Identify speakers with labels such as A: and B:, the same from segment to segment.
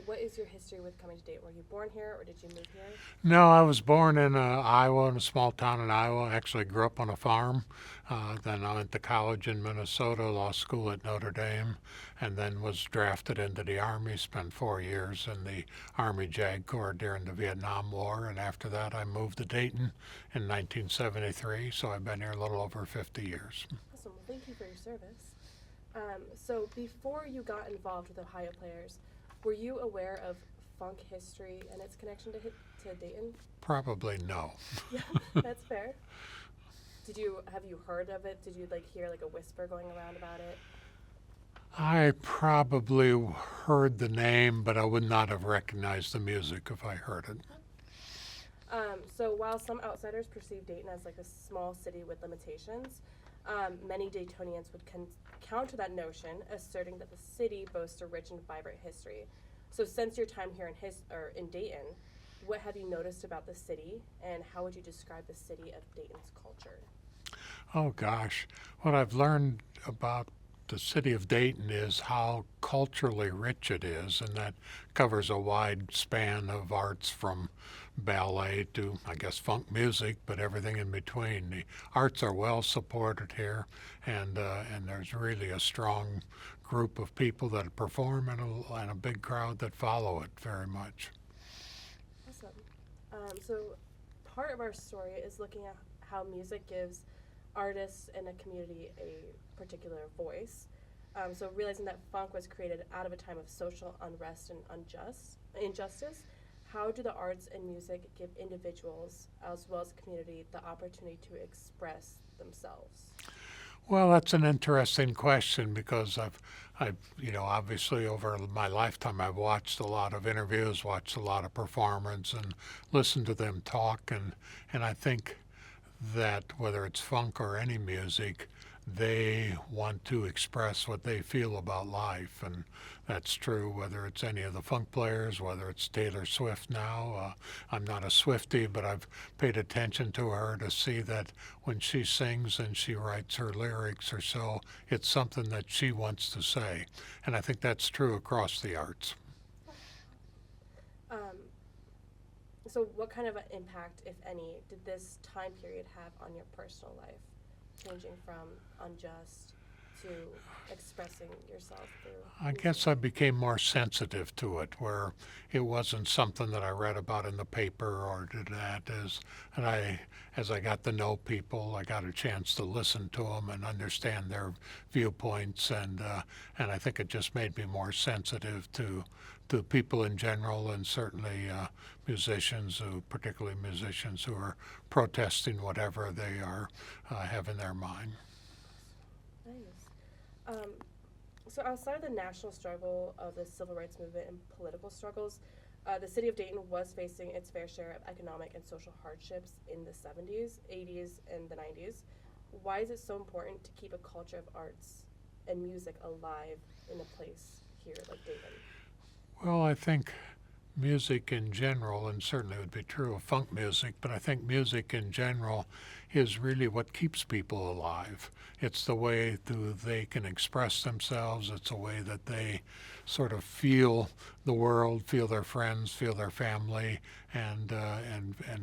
A: what is your history with coming to Dayton? Were you born here or did you move here?
B: No, I was born in Iowa, in a small town in Iowa. Actually grew up on a farm. Then I went to college in Minnesota, law school at Notre Dame, and then was drafted into the Army, spent 4 years in the Army JAG Corps during the Vietnam War, and after that I moved to Dayton in 1973, so I've been here a little over 50 years.
A: Awesome. Well, thank you for your service. So before you got involved with Ohio Players, were you aware of funk history and its connection to Dayton?
B: Probably no.
A: Yeah, that's fair. Have you heard of it? Did you hear a whisper going around about it?
B: I probably heard the name, but I would not have recognized the music if I heard it.
A: So while some outsiders perceive Dayton as a small city with limitations, many Daytonians would counter that notion, asserting that the city boasts a rich and vibrant history. So since your time here in Dayton, what have you noticed about the city, and how would you describe the city of Dayton's culture?
B: Oh gosh, what I've learned about the city of Dayton is how culturally rich it is, and that covers a wide span of arts from ballet to, I guess, funk music, but everything in between. The arts are well supported here, and there's really a strong group of people that perform and a big crowd that follow it very much.
A: Awesome. So part of our story is looking at how music gives artists in a community a particular voice. So realizing that funk was created out of a time of social unrest and injustice, how do the arts and music give individuals as well as the community the opportunity to express themselves?
B: Well, that's an interesting question because I've obviously over my lifetime I've watched a lot of interviews, watched a lot of performance, and listened to them talk, and I think that whether it's funk or any music, they want to express what they feel about life, and that's true whether it's any of the funk players, whether it's Taylor Swift now. I'm not a Swiftie, but I've paid attention to her to see that when she sings and she writes her lyrics or so, it's something that she wants to say, and I think that's true across the arts.
A: So what kind of an impact, if any, did this time period have on your personal life, changing from unjust to expressing yourself through
B: I guess I became more sensitive to it, where it wasn't something that I read about in the paper or did that. As I got to know people, I got a chance to listen to them and understand their viewpoints, and I think it just made me more sensitive to people in general, and certainly particularly musicians who are protesting whatever they are have in their mind.
A: Nice. So outside of the national struggle of the civil rights movement and political struggles, the city of Dayton was facing its fair share of economic and social hardships in the 70s, 80s, and the 90s. Why is it so important to keep a culture of arts and music alive in a place here like Dayton?
B: Well, I think music in general, and certainly it would be true of funk music, but I think music in general is really what keeps people alive. It's the way they can express themselves. It's a way that they sort of feel the world, feel their friends, feel their family, and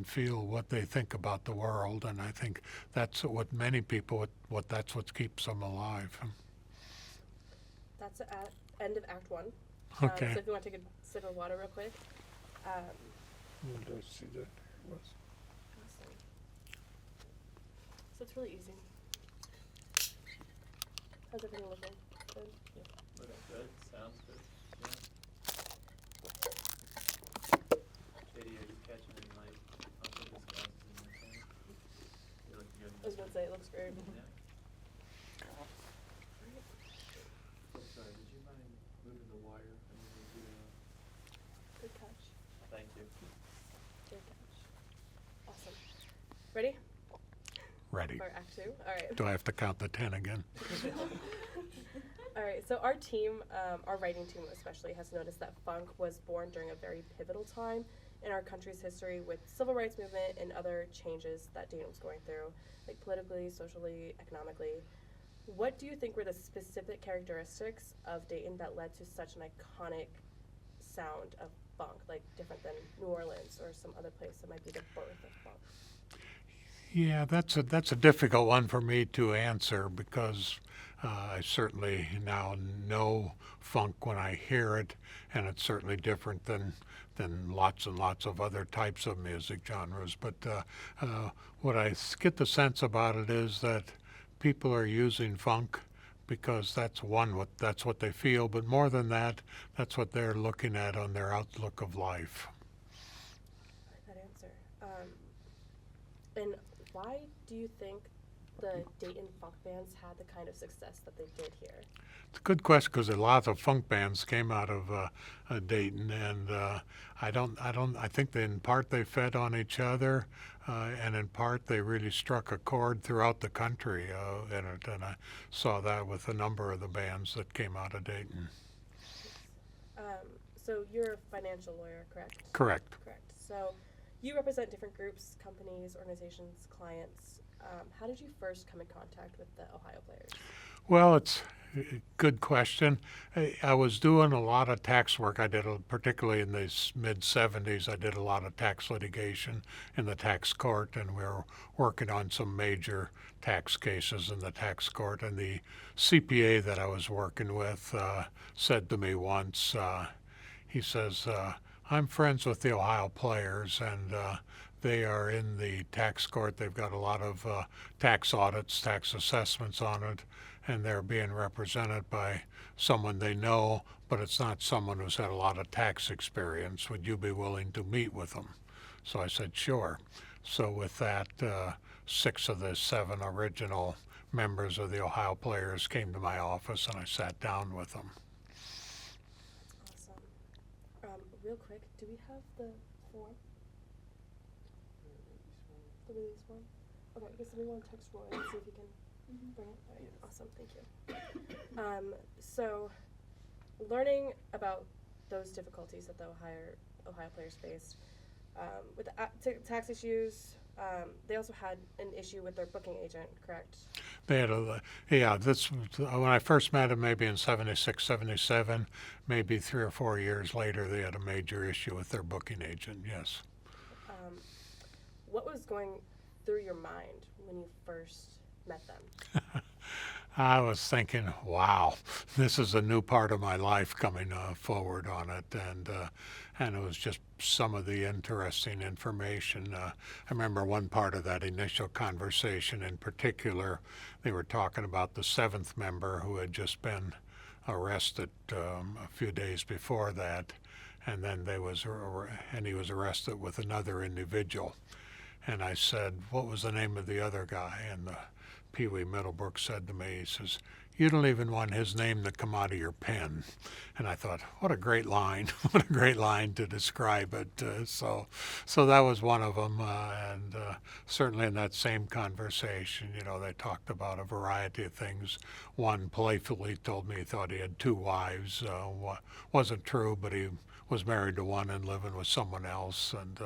B: feel what they think about the world. And I think that's what many people, that's what keeps them alive.
A: That's the end of Act 1.
B: Okay.
A: So if you want to take a sip of water real quick.
B: See that.
A: Awesome. So it's really easy. How's everything looking? Good?
C: Yeah, looks good. Sounds good. Yeah. Katie, are you catching any light? I'll put this glasses in your thing. You're looking good.
A: I was going to say, it looks great.
C: Yeah. Oh, sorry, did you mind moving the wire?
A: Good catch.
C: Thank you.
A: Good catch. Awesome. Ready?
B: Ready.
A: For Act 2? All right.
B: Do I have to count the 10 again?
A: All right, so our team, our writing team especially, has noticed that funk was born during a very pivotal time in our country's history with civil rights movement and other changes that Dayton was going through, like politically, socially, economically. What do you think were the specific characteristics of Dayton that led to such an iconic sound of funk, like different than New Orleans or some other place that might be the birth of funk?
B: Yeah, that's a difficult one for me to answer because I certainly now know funk when I hear it, and it's certainly different than lots and lots of other types of music genres. But what I get the sense about it is that people are using funk because that's what they feel. But more than that, that's what they're looking at on their outlook of life.
A: I like that answer. And why do you think the Dayton funk bands had the kind of success that they did here?
B: It's a good question because a lot of funk bands came out of Dayton, and I think that in part they fed on each other, and in part they really struck a chord throughout the country in it, and I saw that with a number of the bands that came out of Dayton.
A: So you're a financial lawyer, correct?
B: Correct.
A: Correct. So you represent different groups, companies, organizations, clients. How did you first come in contact with the Ohio Players?
B: Well, it's a good question. I was doing a lot of tax work. Particularly in the mid-'70s, I did a lot of tax litigation in the tax court, and we were working on some major tax cases in the tax court. And the CPA that I was working with said to me once, he says, I'm friends with the Ohio Players, and they are in the tax court. They've got a lot of tax audits, tax assessments on it, and they're being represented by someone they know, but it's not someone who's had a lot of tax experience. Would you be willing to meet with them? So I said, sure. So with that, 6 of the 7 original members of the Ohio Players came to my office, and I sat down with them.
A: That's awesome. Real quick, do we have the form? The release form? Okay, I guess we want to text Roy and see if he can bring it. All right, awesome, thank you. So, learning about those difficulties that the Ohio Players faced, with the tax issues, they also had an issue with their booking agent, correct?
B: They had when I first met them, maybe in 76, 77, maybe 3 or 4 years later, they had a major issue with their booking agent, yes.
A: What was going through your mind when you first met them?
B: I was thinking, wow, this is a new part of my life coming forward on it, and it was just some of the interesting information. I remember one part of that initial conversation in particular. They were talking about the 7th member who had just been arrested a few days before that, and then he was arrested with another individual. And I said, what was the name of the other guy? And Pee Wee Middlebrook said to me, he says, you don't even want his name to come out of your pen. And I thought, what a great line, what a great line to describe it. So that was one of them. And certainly in that same conversation, they talked about a variety of things. One playfully told me he thought he had 2 wives. Wasn't true, but he was married to one and living with someone else. And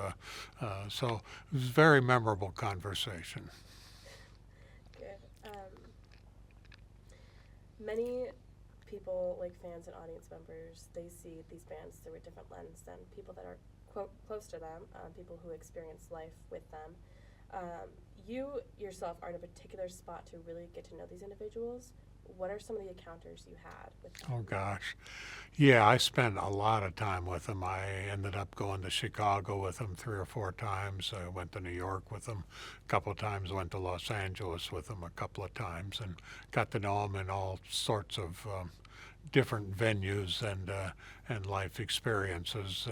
B: so it was a very memorable conversation.
A: Many people, like fans and audience members, they see these bands through a different lens than people that are close to them, people who experience life with them. You yourself are in a particular spot to really get to know these individuals. What are some of the encounters you had with them?
B: Oh, gosh. Yeah, I spent a lot of time with them. I ended up going to Chicago with them 3 or 4 times. I went to New York with them a couple of times. Went to Los Angeles with them a couple of times, and got to know them in all sorts of different venues and life experiences,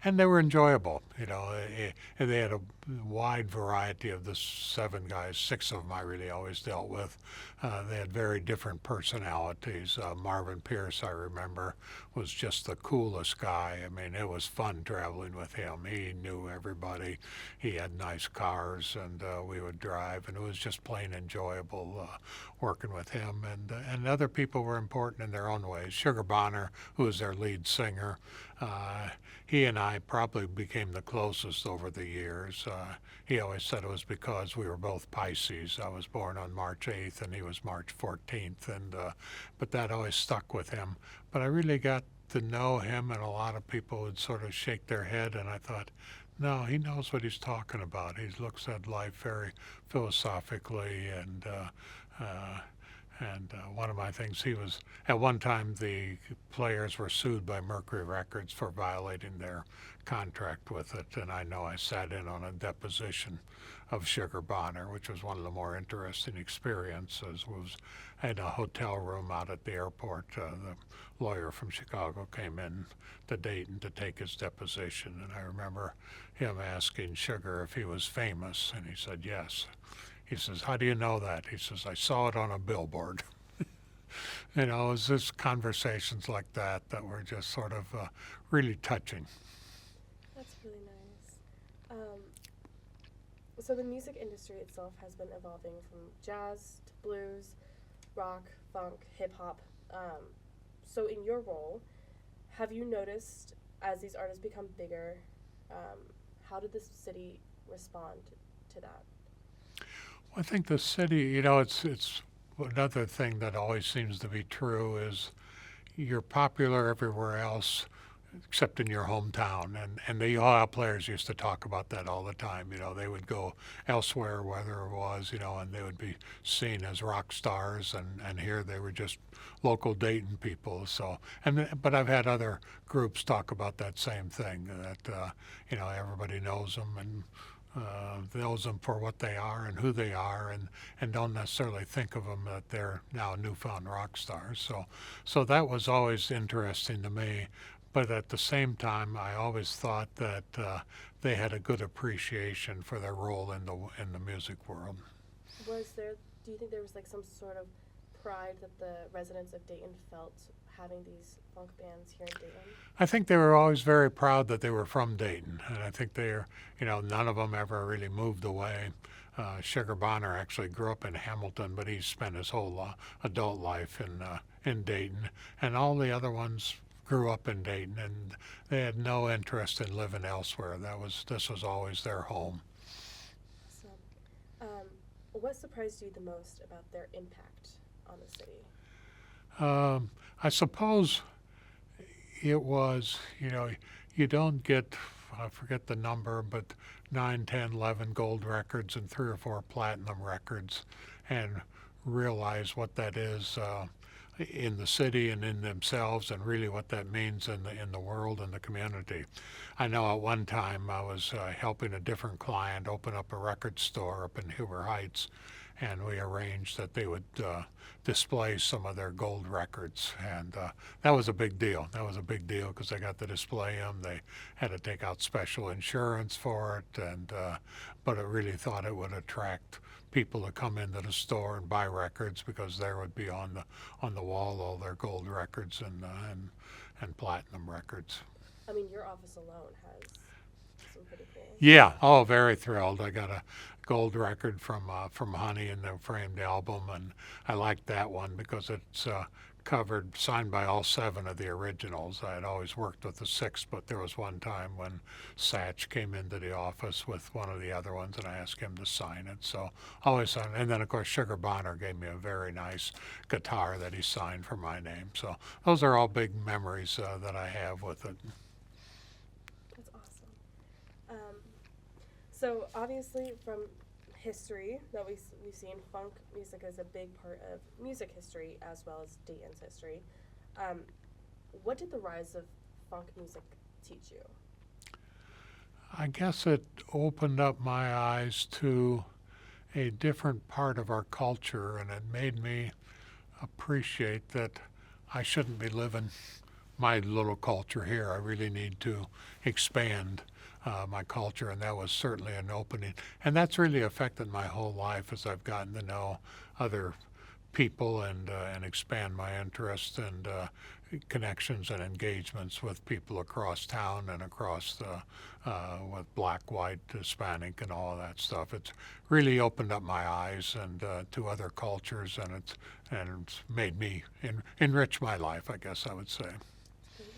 B: and they were enjoyable. And they had a wide variety of the 7 guys. 6 of them I really always dealt with. They had very different personalities. Marvin Pierce, I remember, was just the coolest guy. I mean, it was fun traveling with him. He knew everybody. He had nice cars, and we would drive, and it was just plain enjoyable working with him. And other people were important in their own ways. Sugar Bonner, who was their lead singer, he and I probably became the closest over the years. He always said it was because we were both Pisces. I was born on March 8th and he was March 14th, but that always stuck with him. But I really got to know him, and a lot of people would sort of shake their head, and I thought, no, he knows what he's talking about. He looks at life very philosophically, and one of my things, he was, at one time the players were sued by Mercury Records for violating their contract with it, and I know I sat in on a deposition of Sugar Bonner, which was one of the more interesting experiences. Was in a hotel room out at the airport. The lawyer from Chicago came in to Dayton to take his deposition, and I remember him asking Sugar if he was famous, and he said yes. He says, "How do you know that?" He says, "I saw it on a billboard." You know, it was just conversations like that were just sort of really touching.
A: That's really nice. So the music industry itself has been evolving from jazz to blues, rock, funk, hip hop. So in your role, have you noticed as these artists become bigger, how did the city respond to that?
B: I think the city, you know, it's another thing that always seems to be true is you're popular everywhere else except in your hometown, and the Ohio players used to talk about that all the time. You know, they would go elsewhere, whether it was, you know, and they would be seen as rock stars, and here they were just local Dayton people. So, but I've had other groups talk about that same thing, that you know, everybody knows them and knows them for what they are and who they are, and don't necessarily think of them that they're now newfound rock stars. So that was always interesting to me. But at the same time, I always thought that they had a good appreciation for their role in the music world.
A: Do you think there was like some sort of pride that the residents of Dayton felt having these funk bands here in Dayton?
B: I think they were always very proud that they were from Dayton, and I think they're, you know, none of them ever really moved away. Sugar Bonner actually grew up in Hamilton, but he spent his whole adult life in Dayton, and all the other ones grew up in Dayton, and they had no interest in living elsewhere. This was always their home.
A: So, what surprised you the most about their impact on the city?
B: I suppose it was, you know, you don't get, I forget the number, but 9, 10, 11 gold records and 3 or 4 platinum records, and realize what that is in the city and in themselves, and really what that means in the world and the community. I know at one time I was helping a different client open up a record store up in Huber Heights, and we arranged that they would display some of their gold records, and that was a big deal. That was a big deal because they got to display them. They had to take out special insurance for it, and but I really thought it would attract people to come into the store and buy records, because there would be on the wall all their gold records and platinum records.
A: I mean, your office alone has some pretty cool.
B: Yeah, oh, very thrilled. I got a gold record from Honey in their framed album, and I liked that one because it's covered, signed by all 7 of the originals. I had always worked with the 6th, but there was one time when Satch came into the office with one of the other ones, and I asked him to sign it. So always signed. And then of course Sugar Bonner gave me a very nice guitar that he signed for my name. So those are all big memories that I have with it.
A: That's awesome. So obviously from history that we've seen, funk music is a big part of music history as well as Dayton's history. What did the rise of funk music teach you?
B: I guess it opened up my eyes to a different part of our culture, and it made me appreciate that I shouldn't be living my little culture here. I really need to expand my culture, and that was certainly an opening. And that's really affected my whole life as I've gotten to know other people and expand my interest and connections and engagements with people across town and across with black, white, Hispanic, and all of that stuff. It's really opened up my eyes and to other cultures, and it's made me enrich my life, I guess I would say.
A: Great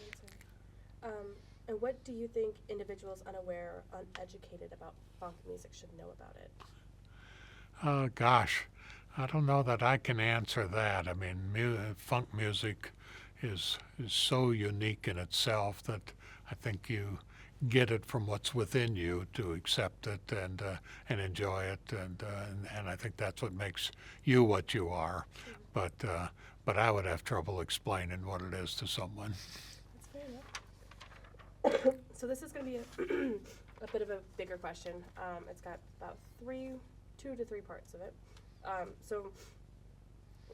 A: answer. And what do you think individuals unaware or uneducated about funk music should know about it?
B: Gosh, I don't know that I can answer that. I mean, funk music is so unique in itself that I think you get it from what's within you to accept it and enjoy it, and I think that's what makes you what you are. But I would have trouble explaining what it is to someone.
A: That's fair enough. So this is going to be a bit of a bigger question. It's got about 2 to 3 parts of it. So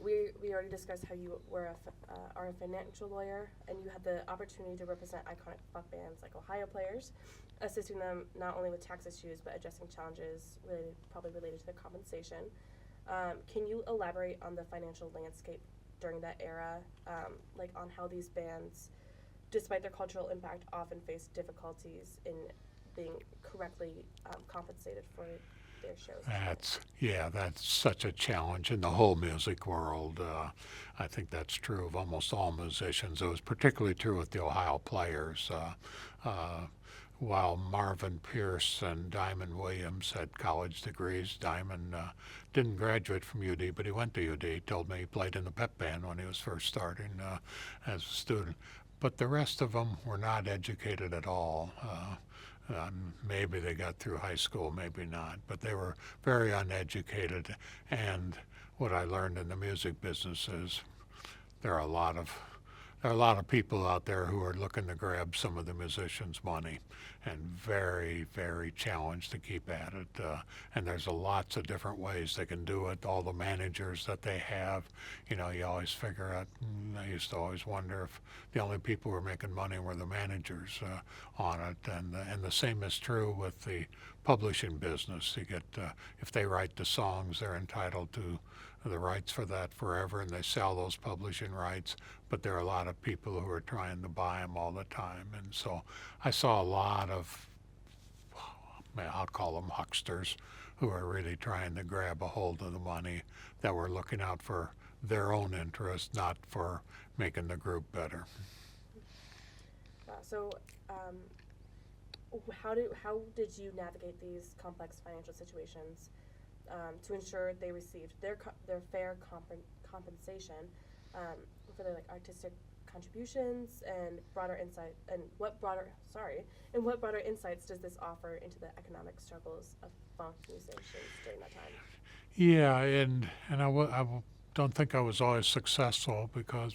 A: we already discussed how you are a financial lawyer, and you had the opportunity to represent iconic funk bands like Ohio Players, assisting them not only with tax issues but addressing challenges probably related to their compensation. Can you elaborate on the financial landscape during that era, like on how these bands, despite their cultural impact, often face difficulties in being correctly compensated for their shows?
B: That's such a challenge in the whole music world. I think that's true of almost all musicians. It was particularly true with the Ohio Players. While Marvin Pierce and Diamond Williams had college degrees, Diamond didn't graduate from UD, but he went to UD. He told me he played in the pep band when he was first starting as a student. But the rest of them were not educated at all. Maybe they got through high school, maybe not, but they were very uneducated. And what I learned in the music business is there are a lot of people out there who are looking to grab some of the musicians' money, and very, very challenged to keep at it. And there's lots of different ways they can do it. All the managers that they have, you always figure out. I used to always wonder if the only people who were making money were the managers on it. And the same is true with the publishing business. You get if they write the songs, they're entitled to the rights for that forever, and they sell those publishing rights, but there are a lot of people who are trying to buy them all the time. And so I saw a lot of, I'll call them hucksters, who are really trying to grab a hold of the money, that were looking out for their own interest, not for making the group better.
A: Wow. So how did you navigate these complex financial situations to ensure they received their fair compensation for their artistic contributions, and broader insight, and what broader insights does this offer into the economic struggles of funk musicians during that time?
B: Yeah, and I don't think I was always successful, because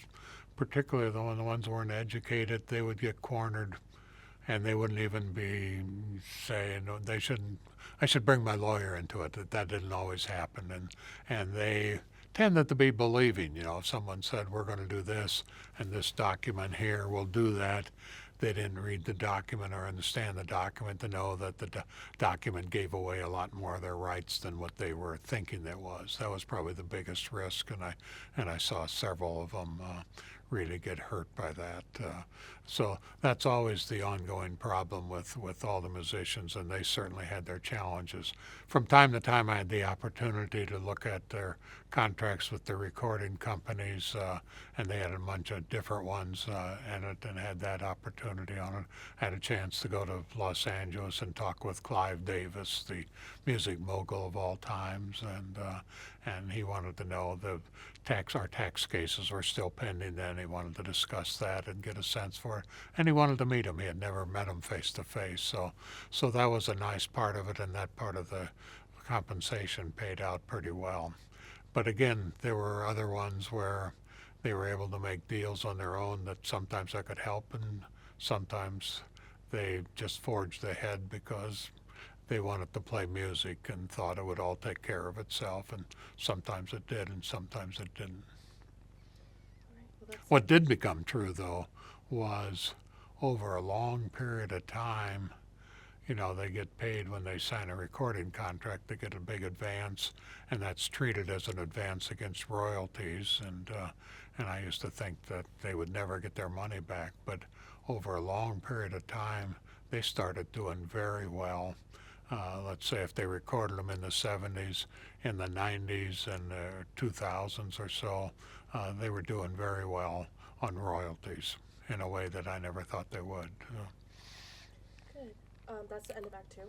B: particularly the ones who weren't educated, they would get cornered, and they wouldn't even be saying I should bring my lawyer into it. That didn't always happen, and they tended to be believing. If someone said, we're going to do this, and this document here will do that, they didn't read the document or understand the document to know that the document gave away a lot more of their rights than what they were thinking it was. That was probably the biggest risk, and I saw several of them really get hurt by that. So that's always the ongoing problem with all the musicians, and they certainly had their challenges. From time to time, I had the opportunity to look at their contracts with the recording companies, and they had a bunch of different ones in it, and had that opportunity on it. I had a chance to go to Los Angeles and talk with Clive Davis, the music mogul of all times, and he wanted to know our tax cases were still pending then. He wanted to discuss that and get a sense for it, and he wanted to meet him. He had never met him face to face, so that was a nice part of it, and that part of the compensation paid out pretty well. But again, there were other ones where they were able to make deals on their own that sometimes I could help, and sometimes they just forged ahead because they wanted to play music and thought it would all take care of itself, and sometimes it did and sometimes it didn't.
A: Well,
B: What did become true, though, was over a long period of time, they get paid when they sign a recording contract. They get a big advance, and that's treated as an advance against royalties, and I used to think that they would never get their money back, but over a long period of time, they started doing very well. Let's say if they recorded them in the 70s, in the 90s, and the 2000s or so, they were doing very well on royalties in a way that I never thought they would.
A: Good. That's the end of Act 2.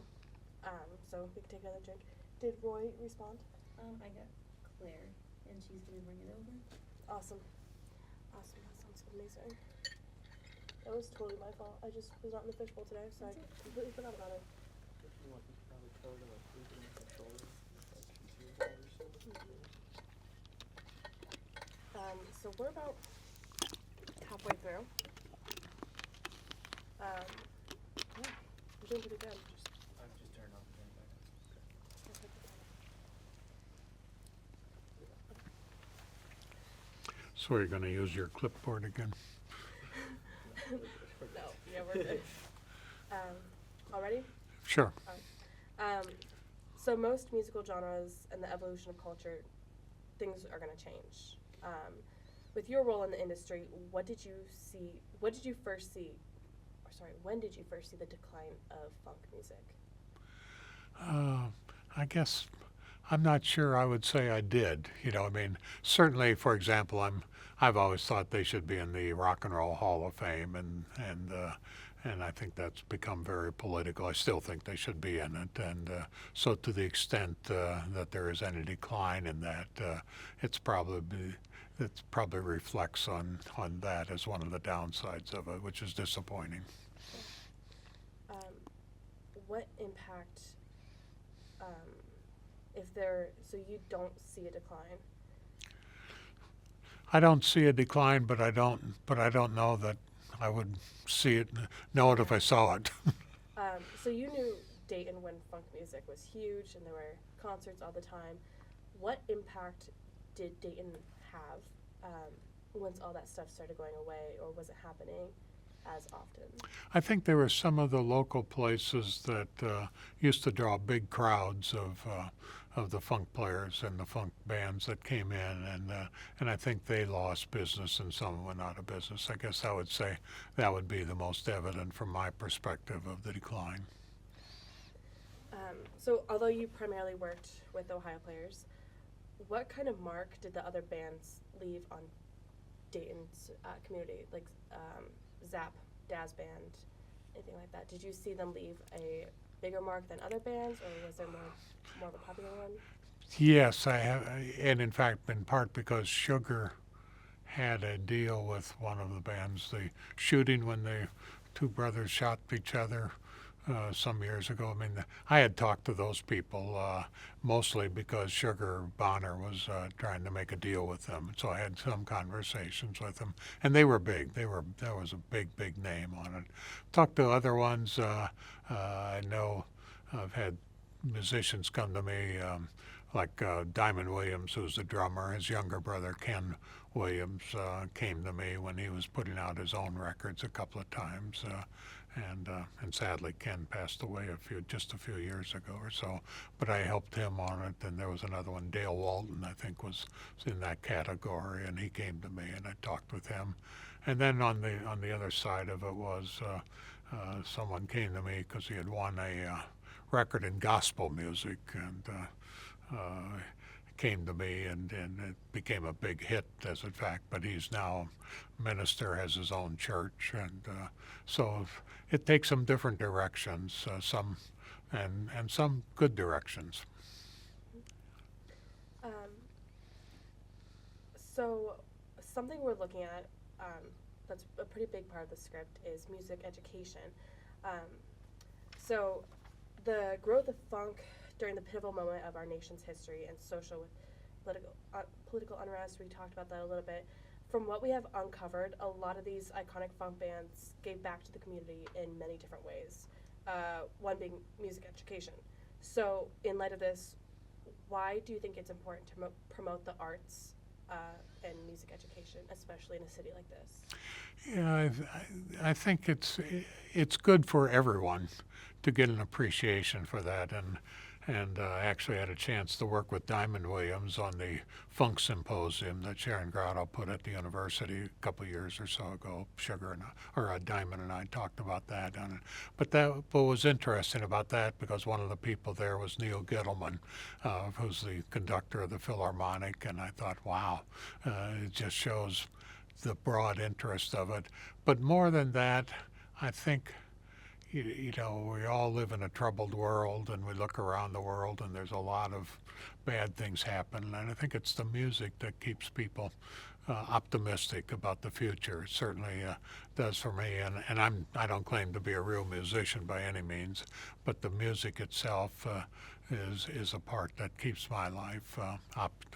A: So we can take another drink. Did Roy respond?
D: I got Claire, and she's going to bring it over.
A: Awesome. Sounds amazing. That was totally my fault. I just was not in the fishbowl today, so I completely forgot about it.
C: If you want, you can probably cover it like sleeping in the shoulder, like
A: So we're about halfway through. Yeah, we're doing pretty good.
C: I've just turned off the thing back
B: So you're going to use your clipboard again?
A: No, yeah, we're good. All ready?
B: Sure.
A: So most musical genres and the evolution of culture, things are going to change. With your role in the industry, when did you first see the decline of funk music?
B: I guess I'm not sure I would say I did. I mean, certainly, for example, I've always thought they should be in the Rock and Roll Hall of Fame, and I think that's become very political. I still think they should be in it, and so to the extent that there is any decline in that, it probably reflects on that as one of the downsides of it, which is disappointing.
A: What impact, so you don't see a decline?
B: I don't see a decline, but I don't know that I would know it if I saw it.
A: So you knew Dayton when funk music was huge and there were concerts all the time. What impact did Dayton have once all that stuff started going away, or was it happening as often?
B: I think there were some of the local places that used to draw big crowds of the funk players and the funk bands that came in, and I think they lost business and some went out of business. I guess I would say that would be the most evident from my perspective of the decline.
A: So although you primarily worked with Ohio players, what kind of mark did the other bands leave on Dayton's community, like Zap, Daz Band, anything like that? Did you see them leave a bigger mark than other bands, or was there more of a popular one?
B: Yes, I have, and in fact, in part because Sugar had a deal with one of the bands. The shooting when the two brothers shot each other some years ago. I mean, I had talked to those people mostly because Sugar Bonner was trying to make a deal with them. So I had some conversations with them, and they were big. There was a big name on it. Talked to other ones. I know I've had musicians come to me, like Diamond Williams, who's the drummer. His younger brother, Ken Williams, came to me when he was putting out his own records a couple of times. And sadly, Ken passed away just a few years ago or so. But I helped him on it. And there was another one, Dale Walton, I think, was in that category, and he came to me, and I talked with him. And then on the other side of it was someone came to me because he had won a record in gospel music, and came to me, and it became a big hit as a fact. But he's now a minister, has his own church, and so it takes some different directions, some good directions.
A: So something we're looking at that's a pretty big part of the script is music education. So the growth of funk during the pivotal moment of our nation's history and social with political unrest, we talked about that a little bit. From what we have uncovered, a lot of these iconic funk bands gave back to the community in many different ways, one being music education. So in light of this, why do you think it's important to promote the arts and music education, especially in a city like this?
B: Yeah, I think it's good for everyone to get an appreciation for that, and I actually had a chance to work with Diamond Williams on the Funk Symposium that Sharon Grotto put at the university a couple of years or so ago. Diamond and I talked about that on it. But what was interesting about that, because one of the people there was Neil Gittleman, who's the conductor of the Philharmonic, and I thought, wow, it just shows the broad interest of it. But more than that, I think, you know, we all live in a troubled world, and we look around the world, and there's a lot of bad things happen. And I think it's the music that keeps people optimistic about the future. It certainly does for me. And I don't claim to be a real musician by any means, but the music itself is a part that keeps my life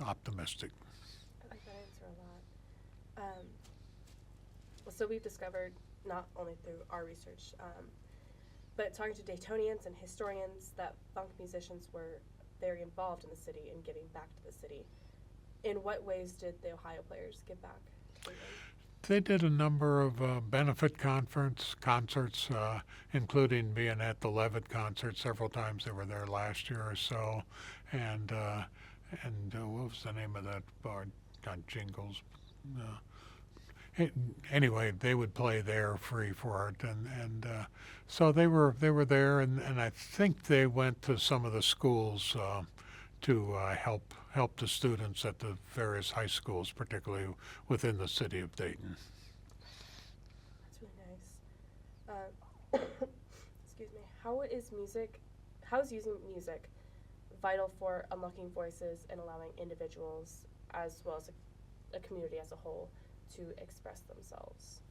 B: optimistic.
A: I like that answer a lot. So we've discovered, not only through our research, but talking to Daytonians and historians, that funk musicians were very involved in the city and giving back to the city. In what ways did the Ohio Players give back to Dayton?
B: They did a number of benefit concerts, including being at the Levitt concert several times. They were there last year or so, and what was the name of that bar? Not Jingles. Anyway, they would play there free for it, and so they were there, and I think they went to some of the schools to help the students at the various high schools, particularly within the city of Dayton.
A: That's really nice. Excuse me. How is using music vital for unlocking voices and allowing individuals, as well as a community as a whole, to express themselves?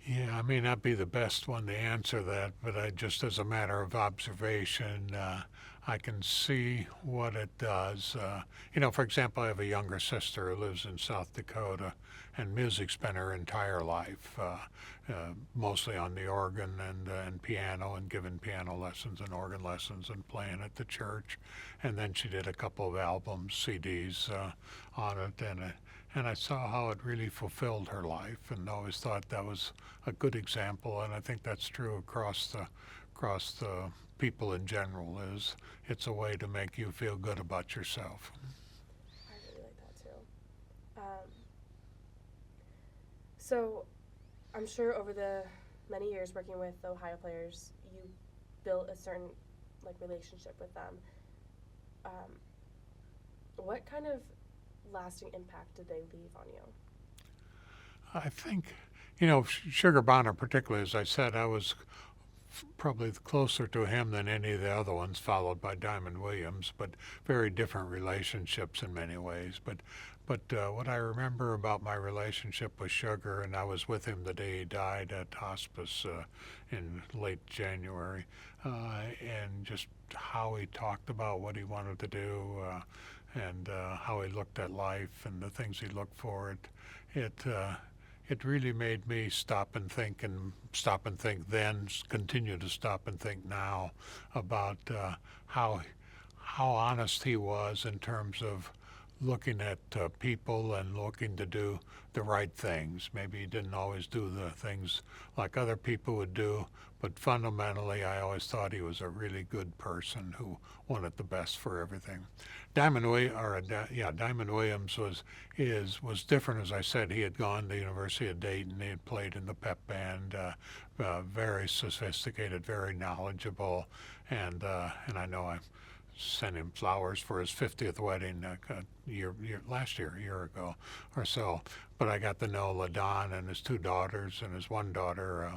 B: Yeah, I may not be the best one to answer that, but I just, as a matter of observation, I can see what it does. You know, for example, I have a younger sister who lives in South Dakota, and music's been her entire life, mostly on the organ and piano, and giving piano lessons and organ lessons and playing at the church. And then she did a couple of albums, CDs on it, and I saw how it really fulfilled her life, and always thought that was a good example. And I think that's true across the people in general. It's a way to make you feel good about yourself.
A: I really like that too. So I'm sure over the many years working with the Ohio Players, you built a certain relationship with them. What kind of lasting impact did they leave on you?
B: I think, you know, Sugar Bonner particularly, as I said, I was probably closer to him than any of the other ones, followed by Diamond Williams, but very different relationships in many ways. But what I remember about my relationship with Sugar, and I was with him the day he died at hospice in late January, and just how he talked about what he wanted to do, and how he looked at life and the things he looked for. It really made me stop and think then, continue to stop and think now about how honest he was in terms of looking at people and looking to do the right things. Maybe he didn't always do the things like other people would do, but fundamentally I always thought he was a really good person who wanted the best for everything. Diamond Williams was different. As I said, he had gone to the University of Dayton. He had played in the pep band, very sophisticated, very knowledgeable, and I know I sent him flowers for his 50th wedding a year ago or so. But I got to know LaDon and his two daughters, and his one daughter,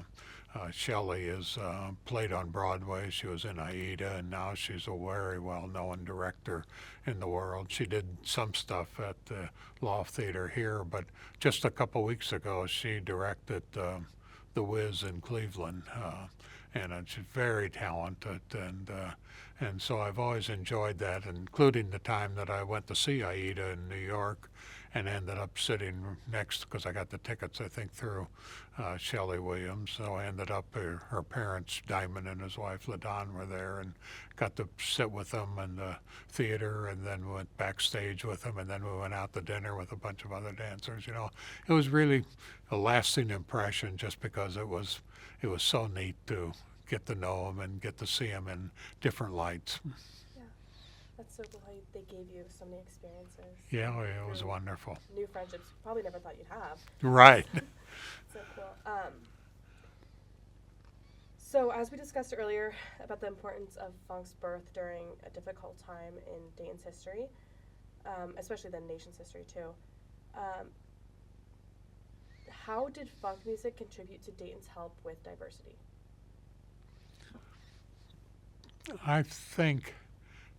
B: Shelley, is played on Broadway. She was in Aida, and now she's a very well-known director in the world. She did some stuff at the Loft Theater here, but just a couple weeks ago she directed The Wiz in Cleveland, and she's very talented, and so I've always enjoyed that, including the time that I went to see Aida in New York and ended up sitting next, because I got the tickets, I think, through Shelley Williams. So I ended up, her parents, Diamond and his wife, LaDon, were there, and got to sit with them in the theater, and then went backstage with them, and then we went out to dinner with a bunch of other dancers. You know, it was really a lasting impression, just because it was so neat to get to know him and get to see him in different lights.
A: Yeah, that's so cool how they gave you so many experiences.
B: Yeah, it was wonderful.
A: New friendships you probably never thought you'd have.
B: Right.
A: So cool. So as we discussed earlier about the importance of funk's birth during a difficult time in Dayton's history, especially the nation's history too, how did funk music contribute to Dayton's help with diversity?
B: I think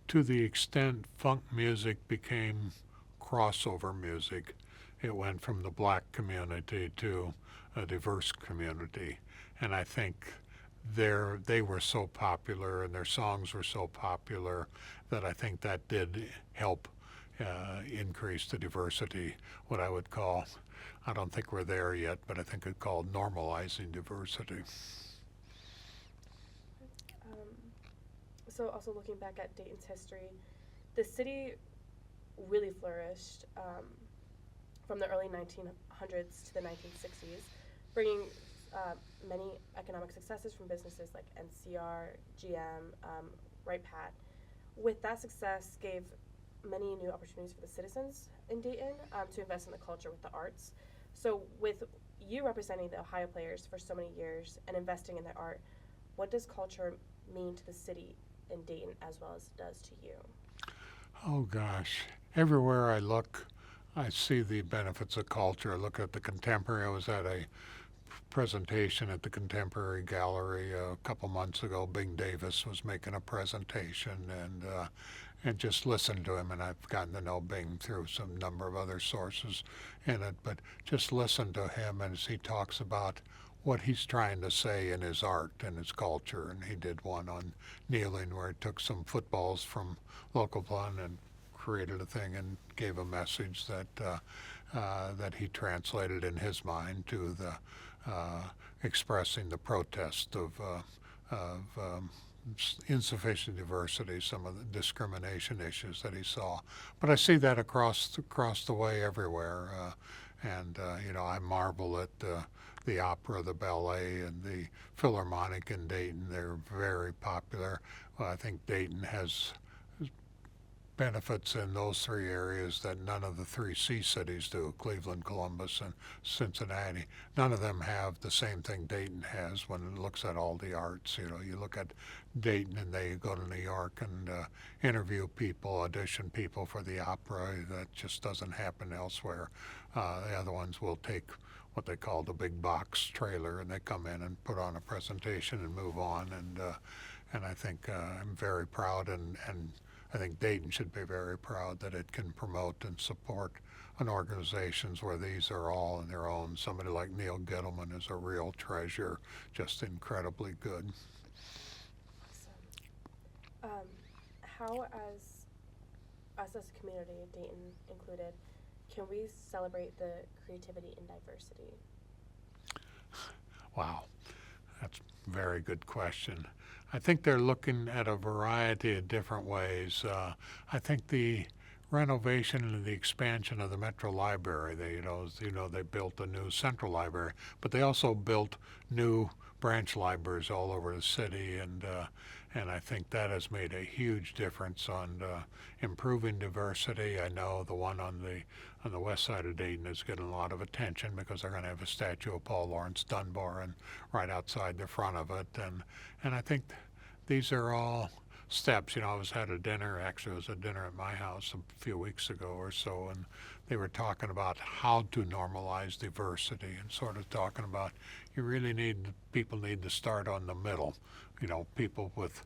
B: to the extent funk music became crossover music, it went from the black community to a diverse community. And I think they were so popular and their songs were so popular that I think that did help increase the diversity, what I would call, I don't think we're there yet, but I think it's called normalizing diversity.
A: So also looking back at Dayton's history, the city really flourished from the early 1900s to the 1960s, bringing many economic successes from businesses like NCR, GM, Wright Pat. With that success gave many new opportunities for the citizens in Dayton to invest in the culture with the arts. So with you representing the Ohio Players for so many years and investing in their art, what does culture mean to the city in Dayton as well as it does to you?
B: Oh gosh, everywhere I look, I see the benefits of culture. I look at the Contemporary. I was at a presentation at the Contemporary Gallery a couple months ago. Bing Davis was making a presentation, and just listened to him. And I've gotten to know Bing through some number of other sources in it, but just listen to him as he talks about what he's trying to say in his art and his culture. And he did one on kneeling where he took some footballs from local fun and created a thing and gave a message that that he translated in his mind to the expressing the protest of insufficient diversity, some of the discrimination issues that he saw. But I see that across the way everywhere, and you know, I marvel at the opera, the ballet, and the Philharmonic in Dayton. They're very popular. Well, I think Dayton has benefits in those three areas that none of the three C cities do, Cleveland, Columbus, and Cincinnati. None of them have the same thing Dayton has when it looks at all the arts. You know, you look at Dayton and they go to New York and interview people, audition people for the opera. That just doesn't happen elsewhere. The other ones will take what they call the big box trailer and they come in and put on a presentation and move on. And I think I'm very proud and I think Dayton should be very proud that it can promote and support an organizations where these are all in their own. Somebody like Neil Gittleman is a real treasure, just incredibly good.
A: Awesome. How, as us as a community, Dayton included, can we celebrate the creativity and diversity?
B: Wow, that's a very good question. I think they're looking at a variety of different ways. I think the renovation and the expansion of the Metro Library, they built a new central library, but they also built new branch libraries all over the city, and I think that has made a huge difference on improving diversity. I know the one on the west side of Dayton is getting a lot of attention because they're going to have a statue of Paul Laurence Dunbar and right outside the front of it, and I think these are all steps. You know, I was at a dinner, actually it was a dinner at my house a few weeks ago or so, and they were talking about how to normalize diversity and sort of talking about people need to start on the middle. You know, people with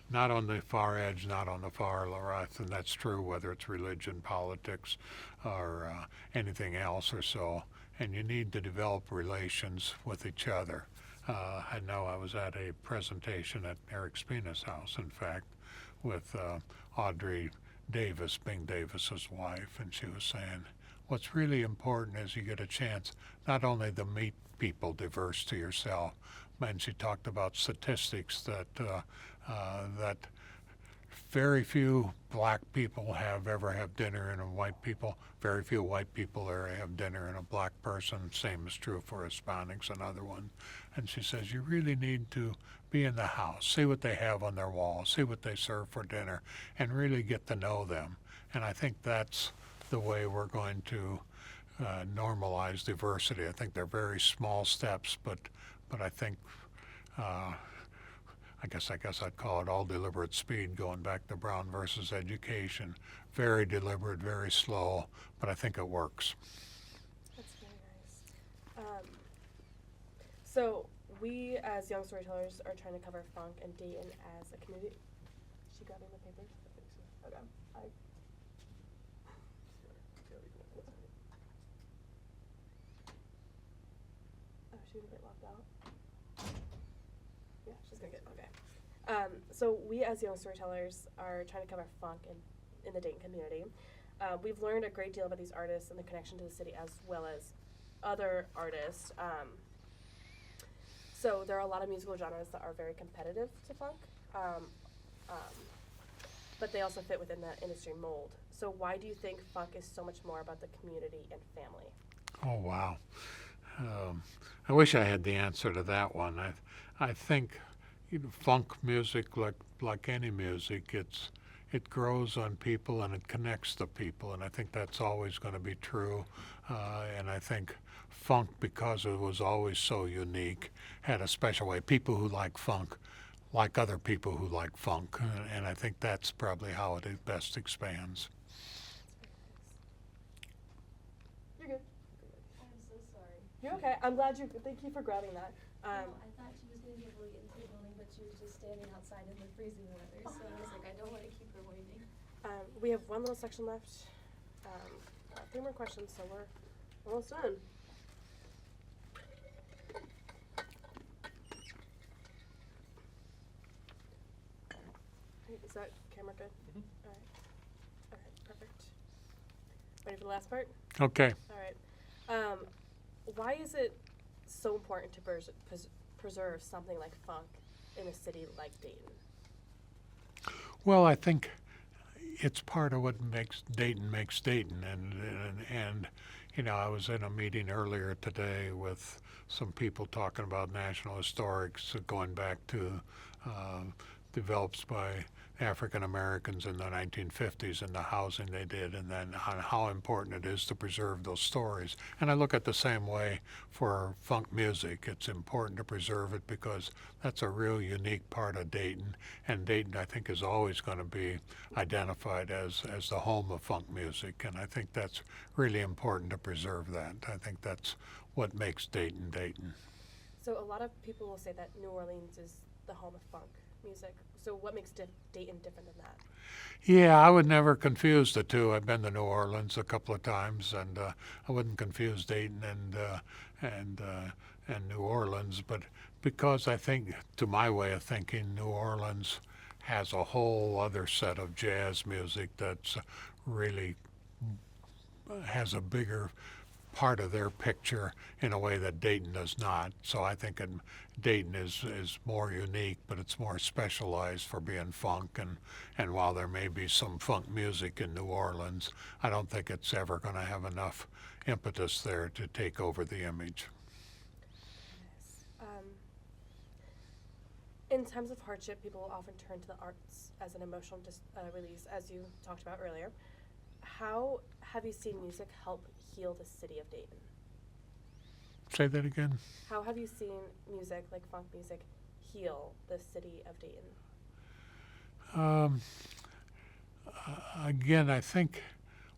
B: not on the far edge, not on the far left, and that's true whether it's religion, politics, or anything else or so. And you need to develop relations with each other. I know I was at a presentation at Eric Spina's house, in fact, with Audrey Davis, Bing Davis's wife, and she was saying, what's really important is you get a chance not only to meet people diverse to yourself, and she talked about statistics that very few black people ever have dinner in a white people. Very few white people ever have dinner in a black person. Same is true for Hispanics and other ones. And she says you really need to be in the house, see what they have on their wall, see what they serve for dinner, and really get to know them. And I think that's the way we're going to normalize diversity. I think they're very small steps, but I think I guess I'd call it all deliberate speed, going back to Brown versus education. Very deliberate, very slow, but I think it works.
A: That's very nice. So we as young storytellers are trying to cover funk and Dayton as a community. Is she grabbing the papers?
C: I think so.
A: Okay. Oh, she's gonna get locked out. Yeah, she's gonna get, okay. So we as young storytellers are trying to cover funk in the Dayton community. We've learned a great deal about these artists and the connection to the city as well as other artists. So there are a lot of musical genres that are very competitive to funk, but they also fit within that industry mold. So why do you think funk is so much more about the community and family?
B: Oh, wow. I wish I had the answer to that one. I think funk music, like any music, it grows on people and it connects the people, and I think that's always going to be true. And I think funk, because it was always so unique, had a special way. People who like funk like other people who like funk, and I think that's probably how it best expands.
A: You're good.
D: I'm so sorry.
A: You're okay. I'm glad you. Thank you for grabbing that.
D: No, I thought she was going to be able to get into the building, but she was just standing outside in the freezing weather. So I was like, I don't want to keep her waiting.
A: We have one little section left. 3 more questions, so we're almost done. Is that camera good?
C: Mhm.
A: All right. All right, perfect. Ready for the last part?
B: Okay.
A: All right. Why is it so important to preserve something like funk in a city like Dayton?
B: Well, I think it's part of what makes Dayton, and I was in a meeting earlier today with some people talking about National Historics going back to developed by African Americans in the 1950s and the housing they did, and then on how important it is to preserve those stories. And I look at the same way for funk music. It's important to preserve it because that's a real unique part of Dayton, and Dayton, I think, is always going to be identified as the home of funk music, and I think that's really important to preserve that. I think that's what makes Dayton Dayton.
A: So a lot of people will say that New Orleans is the home of funk music. So what makes Dayton different than that?
B: Yeah, I would never confuse the two. I've been to New Orleans a couple of times, and I wouldn't confuse Dayton and New Orleans. But because I think, to my way of thinking, New Orleans has a whole other set of jazz music that's really has a bigger part of their picture in a way that Dayton does not. So I think Dayton is more unique, but it's more specialized for being funk. And while there may be some funk music in New Orleans, I don't think it's ever going to have enough impetus there to take over the image.
A: Yes. In times of hardship, people often turn to the arts as an emotional release, as you talked about earlier. How have you seen music help heal the city of Dayton?
B: Say that again?
A: How have you seen music, like funk music, heal the city of Dayton?
B: Again, I think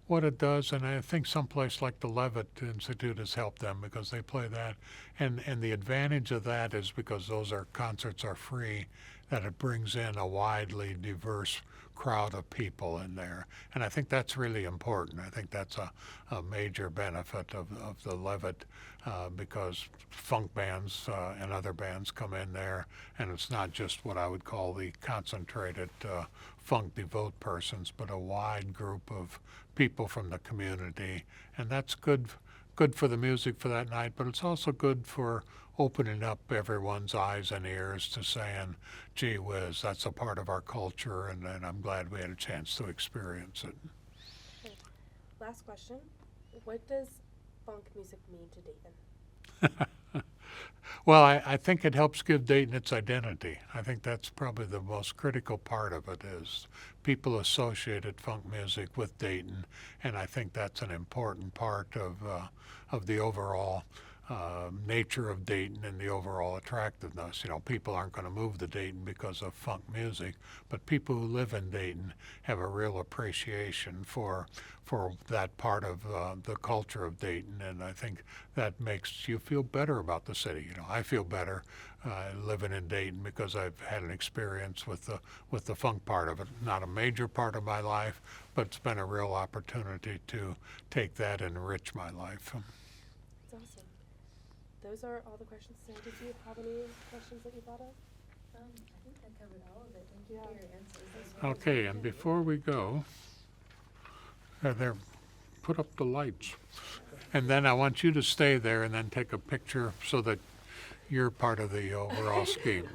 B: what it does, and I think someplace like the Levitt Institute has helped them because they play that, and the advantage of that is because those concerts are free, that it brings in a widely diverse crowd of people in there, and I think that's really important. I think that's a major benefit of the Levitt because funk bands and other bands come in there, and it's not just what I would call the concentrated funk devote persons, but a wide group of people from the community, and that's good for the music for that night, but it's also good for opening up everyone's eyes and ears to saying, gee whiz, that's a part of our culture, and I'm glad we had a chance to experience it.
A: Okay. Last question. What does funk music mean to Dayton?
B: Well, I think it helps give Dayton its identity. I think that's probably the most critical part of it is people associated funk music with Dayton, and I think that's an important part of the overall nature of Dayton and the overall attractiveness. People aren't going to move to Dayton because of funk music, but people who live in Dayton have a real appreciation for that part of the culture of Dayton, and I think that makes you feel better about the city. I feel better living in Dayton because I've had an experience with the funk part of it. Not a major part of my life, but it's been a real opportunity to take that and enrich my life.
A: That's awesome. Those are all the questions. Sarah, did you have any questions that you thought of?
D: I think that covered all of it. Thank you
A: Yeah.
D: for your answers. Those were
B: Okay,
D: really
B: and
D: good.
B: before we go, there, put up the lights. And then I want you to stay there and then take a picture so that you're part of the overall scheme.
D: The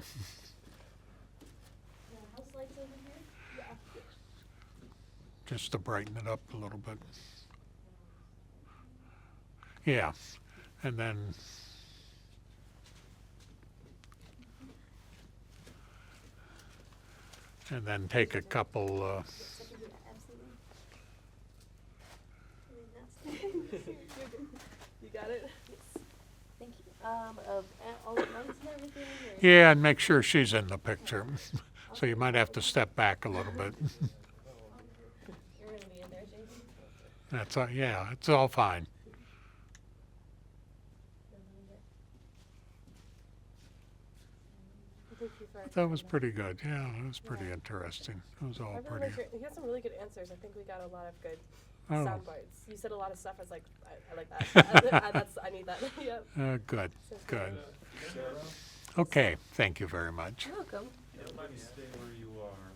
D: house lights over here?
A: Yeah.
B: Just to brighten it up a little bit. Yeah, and then take a couple,
D: Yes, I can do that, absolutely. I mean, that's
A: You got it?
D: Thank you. Of all at once and everything? Or?
B: yeah, and make sure she's in the picture. So you might have to step back a little bit.
D: You're gonna be in there, JD?
B: That's all, yeah, it's all fine.
A: Thank you for
B: That was
A: sharing
B: pretty good. Yeah, it was pretty
A: Yeah.
B: interesting. It was
A: I
B: all
A: really
B: pretty.
A: like you had some really good answers. I think we got a lot of good
B: Oh,
A: sound bites. You said a lot of stuff. I was like, I like that. I need that. Yep.
B: good,
A: Sounds
B: good.
C: Sarah,
B: Okay, thank you very much.
D: You're welcome.
C: if you don't mind me stay where you are,